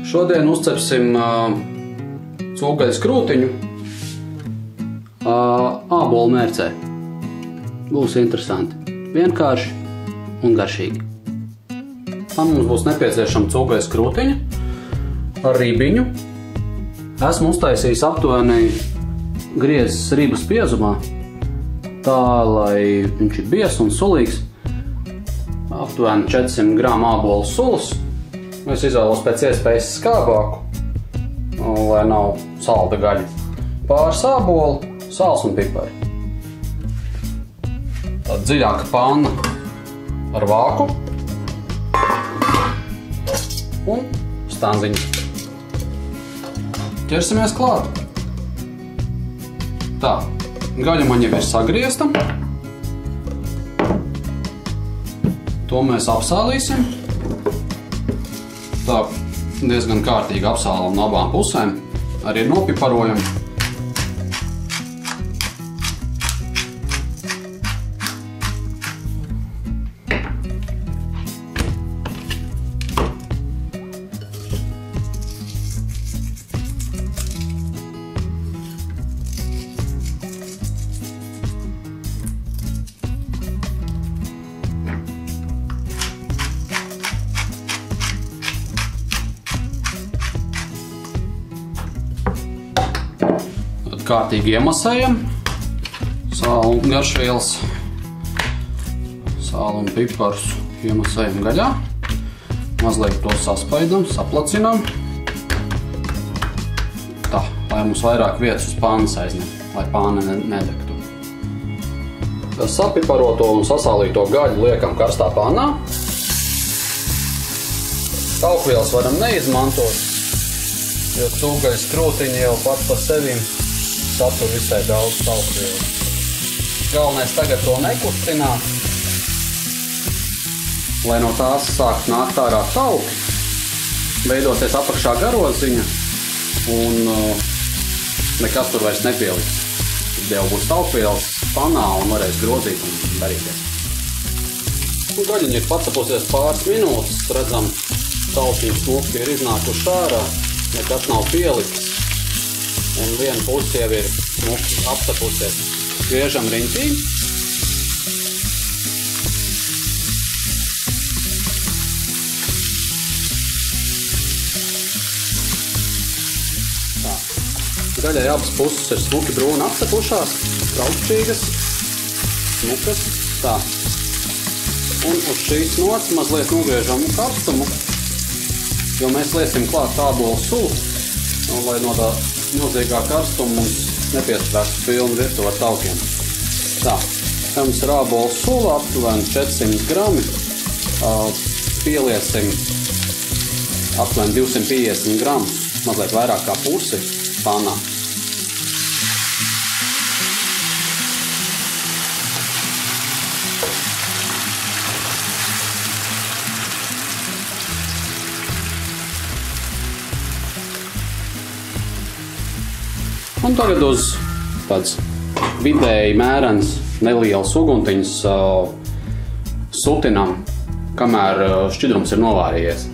Šodien uzcepsim cūgaļas krūtiņu ābolu mērcē. Būs interesanti, vienkārši un garšīgi. Tam mums būs nepieciešama cūgaļas krūtiņa ar ribiņu. Esmu uztaisījis aptuveni griezes ribas biezumā, tā lai viņš ir biezs un sulīgs. Aptuveni 400 gramu ābolu sulas. Es izvēlos pēc iespējas skābāku, lai nav salda gaļa. Pāris ābolu, sāls un pipari. Tāda dziļāka panna ar vāku un stanziņas. Ķersimies klāt. Tā, gaļa man jau ir sagriezta. To mēs apsālīsim. Tā diezgan kārtīgi apsālam no abām pusēm. Arī nopiparojam. Kārtīgi iemasējam sālu un garšvielas, sālu un piparus iemasējam gaļā, mazliet to saspaidam, saplacinam, tā, lai mums vairāk vietas uz pānas aizņem, lai pāna nedegtu. Sapiparoto un sasālīto gaļu liekam karstā pānā. Taukvielas varam neizmantot, jo cūgaļas krūtiņa jau pat pa sevim satur visai daudz taukvielu. Galvenais tagad to nekustināt, lai no tās sāk nākt ārā tauki, veidoties apakšā garoziņa un nekas tur vairs nepieliks. Tad jau būs taukvielas panā un varēs grozīt un darīties. Un gaļiņa ir pacepusies pāris minūtes, redzam, taukiņas smuki ir iznākuši ārā, nekas nav pieliks. Un viena puse jau ir apcepusies. Griežam riņķī. Tā. Gaļai abas puses ir smuki brūni apcepušās, traukšķīgas, smukas. Tā. Un uz šīs nots mazliet nogriežam karstumu, jo mēs liesim klāt ābolu sulu, un lai no tā milzīgā karstuma mums nepiesprāstu pilnu virtuvi ar taukiem. Tā, te mums ir ābolu sula, aptuveni 400 grami, pieliesim aptuveni 250 gramus, mazliet vairāk kā pusi pānā. Un tagad uz tāds vidēji mērens nelielas uguntiņas sutinām, kamēr šķidrums ir novārījies.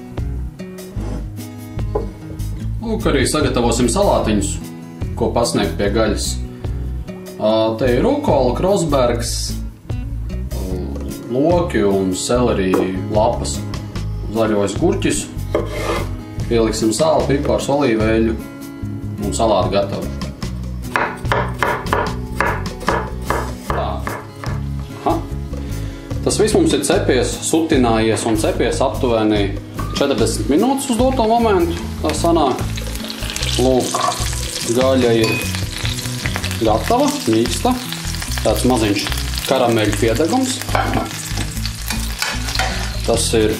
Lūk, arī sagatavosim salātiņus, ko pasniegt pie gaļas. Te ir rukola, krosbergs, loki un selerī lapas, zaļos gurķis. Pieliksim sāli, pipars, olīveļu un salāti gatavi. Tas viss mums ir cepies, sutinājies un cepies aptuveni 40 minūtes uz doto momentu. Tā sanāk. Lūk, gaļa ir gatava, mīksta. Tāds maziņš karameļu piedegums. Tas ir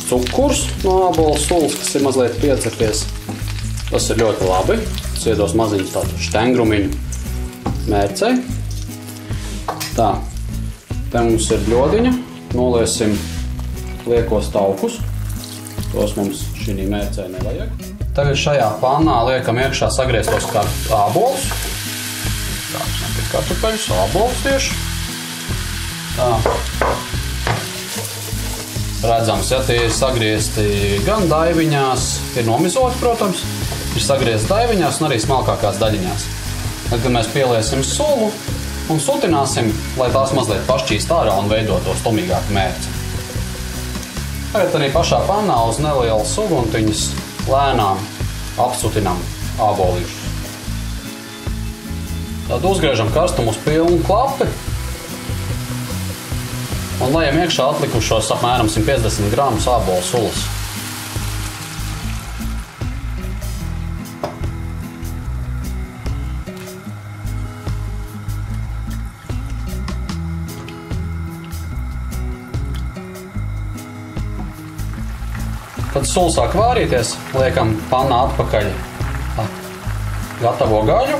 cukurs no ābolu sulas, kas ir mazliet piecepies. Tas ir ļoti labi. Tas iedos maziņu tādu štengrumiņu mērcei. Tā. Te mums ir bļodiņa, noliesim liekos taukus, tos mums šī mērcē nevajag. Tagad šajā pannā liekam iekšā sagrieztos ābolus. Tāds nepīt kartupeļus, ābolus tieši. Tā. Redzams, ja tie ir sagriezti gan daiviņās, ir nomizoti, protams, ir sagriezti daiviņās un arī smalkākās daļiņās. Tad, kad mēs pieliesim sulu un sutināsim, lai tās mazliet pašķīst ārā un veidot to stumīgāku mērci. Tagad arī pašā pannā uz nelielas uguntiņas lēnām apsutinām ābolīšus. Tad uzgriežam karstumu uz pilnu klapi un lejam iekšā atlikušos apmēram 150 gramus ābolu sulas. Kad sula sāk vārīties, liekam pannā atpakaļ gatavo gaļu.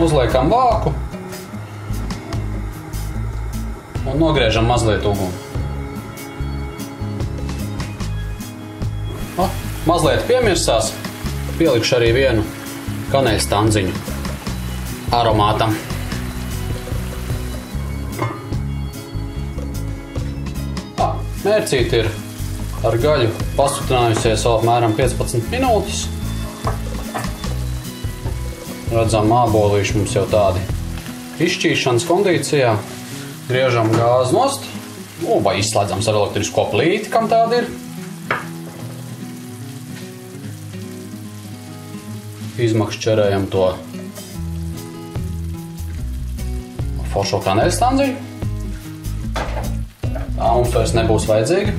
Uzliekam vāku un nogriežam mazliet uguni. Mazliet piemirsās, pielikšu arī vienu kanēļas tandziņu aromātam. Mērcīte ir ar gaļu pasutinājusies apmēram 15 minūtes. Redzam, ābolīši mums jau tādi izšķīšanas kondīcijā. Griežam gāzi nost, vai izslēdzam ar elektrisko plīti, kam tāda ir. Izmakšķerējam to foršo kanēļas tandziņu. Tā mums vairs nebūs vajadzīga.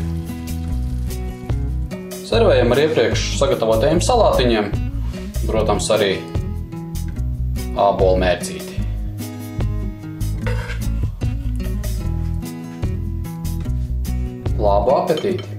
Servējam ar iepriekš sagatavotajiem salātiņiem, protams, arī ābolu mērcīti. Labu apetīti!